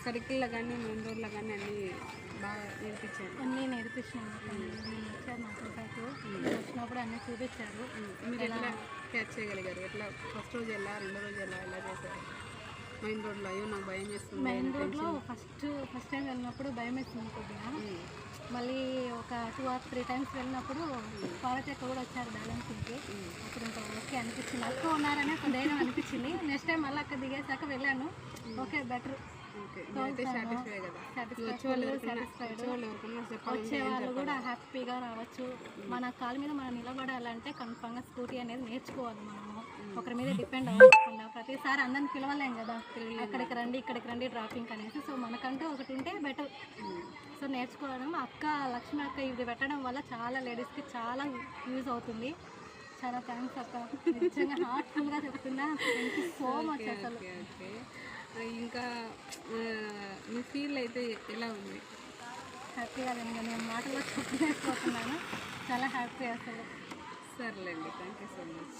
సర్కిల్లో కానీ మెయిన్ రోడ్లో కానీ అన్నీ బాగా నేర్పించారు. అన్నీ నేర్పించాను. వచ్చారు మాతో పాటు వచ్చినప్పుడు అన్నీ చూపించారు. మీరు ఎట్లా క్యాచ్ చేయగలిగారు? ఎట్లా ఫస్ట్ రోజు ఎలా, రెండో రోజు ఎలా చేశారు? మెయిన్ రోడ్లో అయ్యో నాకు భయం వేస్తుంది. మెయిన్ రోడ్లో ఫస్ట్ టైం వెళ్ళినప్పుడు భయం వేస్తుంది కొద్దిగా. మళ్ళీ ఒక 2 or 3 times వెళ్ళినప్పుడు పార్వతి అక్క కూడా వచ్చారు బ్యాలెన్సింగ్కి. అప్పుడు ఇంకా ఓకే అనిపించింది. అక్క ఉన్నారని ఒక ధైర్యం అనిపించింది. నెక్స్ట్ టైం మళ్ళీ అక్క దిగేసాక వెళ్ళాను. Okay better. వచ్చే వాళ్ళు కూడా హ్యాపీగా రావచ్చు. మన కాళ్ళ మీద మనం నిలబడాలంటే కన్ఫామ్గా స్కూటీ అనేది నేర్చుకోవాలి. మనము ఒకరి మీద డిపెండ్ అవ్వకుండా ప్రతిసారి అందరిని పిలవలేం కదా, అక్కడికి రండి ఇక్కడికి రండి డ్రాపింగ్ అనేసి. సో మనకంటూ ఒకటి ఉంటే బెటర్. సో నేర్చుకోవడం అక్క లక్ష్మి అక్క ఇది పెట్టడం వల్ల చాలా లేడీస్కి చాలా యూజ్ అవుతుంది. చాలా థ్యాంక్స్ అక్క, నిజంగా హార్ట్ఫుల్గా చెప్తున్నా. Thank you so much. అసలు ఇంకా మీ ఫీల్ అయితే ఎలా ఉంది? హ్యాపీగా నేను మాటలో చెప్పలేకపోతున్నాను. చాలా హ్యాపీ అసలు. సర్లేండి, థ్యాంక్ యూ సో మచ్.